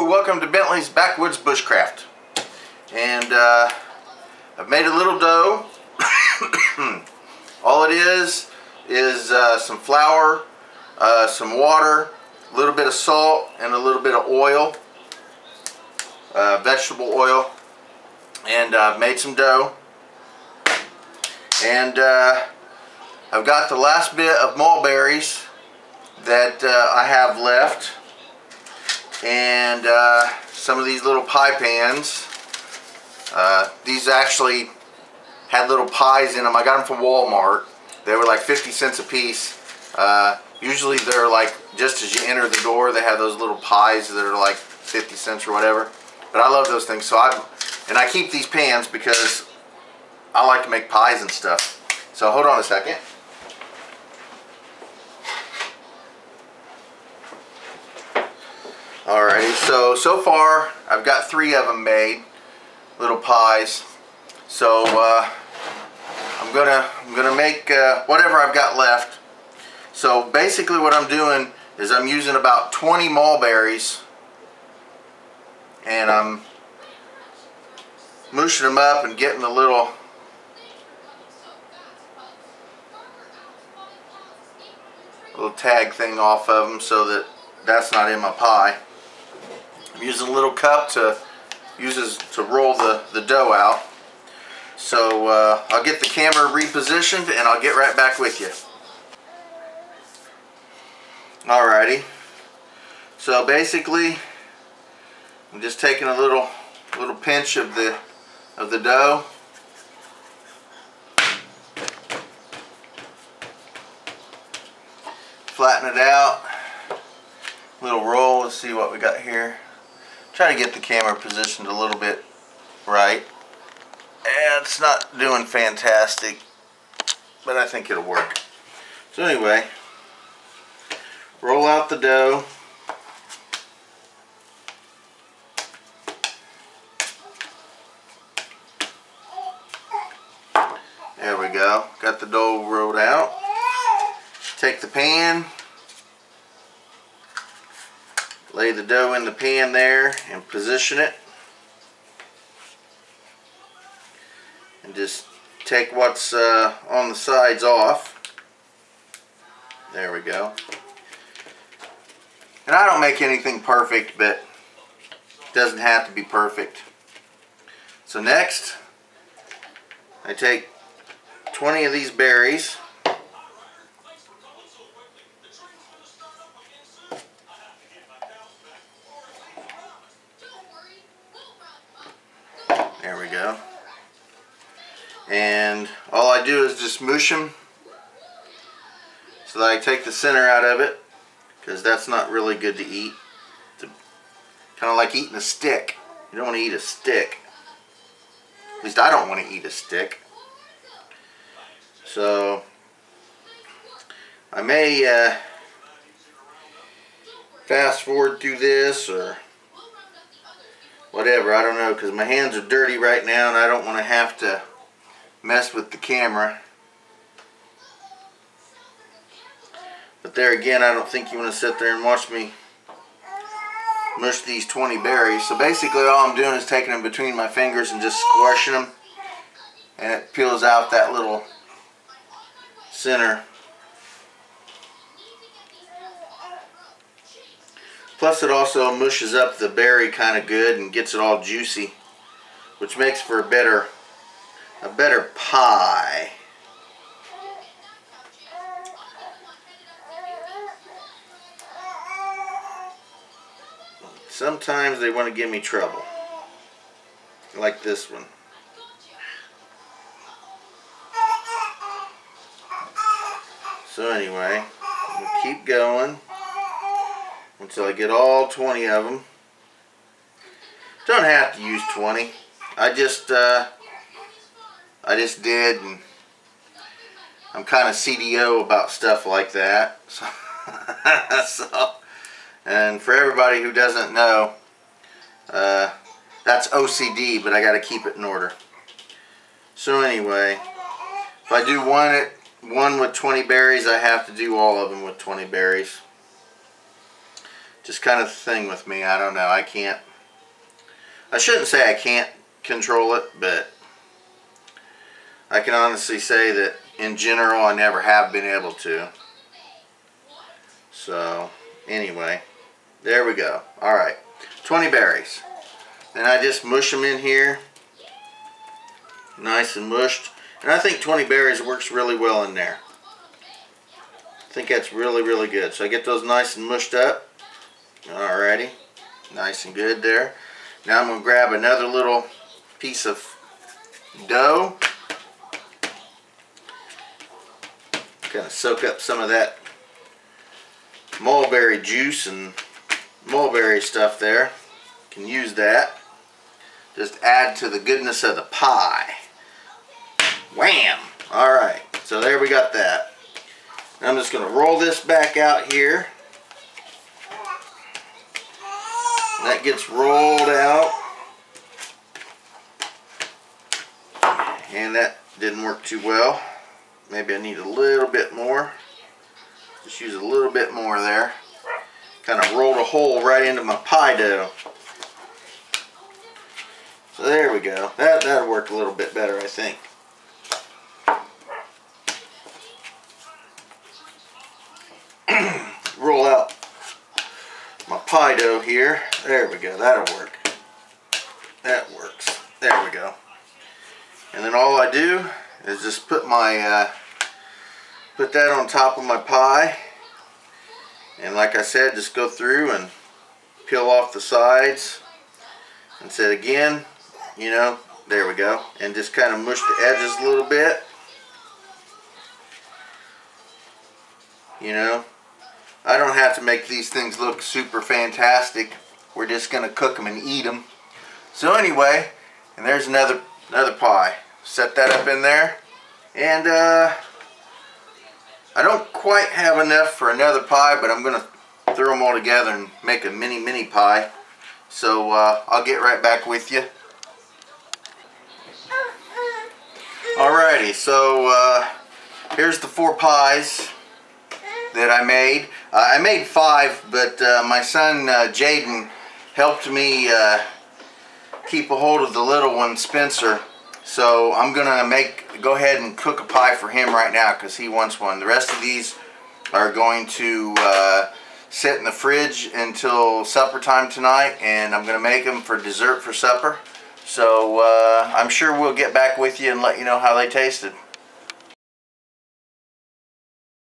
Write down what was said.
welcome to Bentley's Backwoods Bushcraft. And I've made a little dough. All it is some flour, some water, a little bit of salt, and a little bit of oil, vegetable oil. And I've made some dough. And I've got the last bit of mulberries that I have left. And some of these little pie pans. These actually had little pies in them. I got them from Walmart. They were like 50 cents a piece. Usually they're like, just as you enter the door, they have those little pies that are like 50 cents or whatever. But I love those things. So I keep these pans because I like to make pies and stuff. So hold on a second. Alrighty, so far I've got 3 of them made, little pies. So I'm gonna make whatever I've got left. So basically what I'm doing is I'm using about 20 mulberries, and I'm mushing them up and getting the little tag thing off of them so that that's not in my pie. I'm using a little cup to roll the dough out. So I'll get the camera repositioned and I'll get right back with you. Alrighty. So basically, I'm just taking a little pinch of the dough. Flatten it out. Little roll. Let's see what we got here. Try to get the camera positioned a little bit right. And it's not doing fantastic, but I think it'll work. So anyway, roll out the dough. There we go. Got the dough rolled out. Take the pan. Lay the dough in the pan there and position it. And just take what's on the sides off. There we go. And I don't make anything perfect, but it doesn't have to be perfect. So next, I take 20 of these berries. There we go. And all I do is just mush them so that I take the center out of it, because that's not really good to eat. It's kind of like eating a stick. You don't want to eat a stick. At least I don't want to eat a stick. So I may fast forward through this or whatever, I don't know, because my hands are dirty right now and I don't want to have to mess with the camera. But there again, I don't think you want to sit there and watch me mush these 20 berries. So basically all I'm doing is taking them between my fingers and just squashing them, and it peels out that little center. Plus it also mushes up the berry kind of good and gets it all juicy, which makes for a better pie. Sometimes they want to give me trouble, like this one. So anyway, I'm going to keep going until I get all 20 of them. Don't have to use 20. I just did, and I'm kind of CDO about stuff like that. So, and for everybody who doesn't know, that's OCD, but I got to keep it in order. So anyway, if I do one with 20 berries, I have to do all of them with 20 berries. Just kind of the thing with me. I don't know. I shouldn't say I can't control it, but I can honestly say that in general I never have been able to. So anyway, there we go. Alright, 20 berries. Then I just mush them in here. Nice and mushed. And I think 20 berries works really well in there. I think that's really, really good. So I get those nice and mushed up. Alrighty. Nice and good there. Now I'm going to grab another little piece of dough. Kind of soak up some of that mulberry juice and mulberry stuff there. You can use that. Just add to the goodness of the pie. Wham! Alright, so there we got that. Now I'm just going to roll this back out here. That gets rolled out. And that didn't work too well. Maybe I need a little bit more. Just use a little bit more there. Kind of rolled a hole right into my pie dough. So there we go. That'll work a little bit better, I think. Roll out my pie dough here. There we go. That'll work. That works. There we go. And then all I do is just put my put that on top of my pie, and like I said, just go through and peel off the sides. And said again, you know, there we go, and just kind of mush the edges a little bit. You know, I don't have to make these things look super fantastic. We're just gonna cook them and eat them. So anyway, and there's another pie. Set that up in there, and I don't quite have enough for another pie, but I'm gonna throw them all together and make a mini pie. So I'll get right back with you. Alrighty, so here's the 4 pies that I made. I made 5, but my son Jaden helped me keep a hold of the little one, Spencer. So I'm gonna go ahead and cook a pie for him right now because he wants one. The rest of these are going to sit in the fridge until supper time tonight, and I'm gonna make them for dessert for supper. So I'm sure we'll get back with you and let you know how they tasted.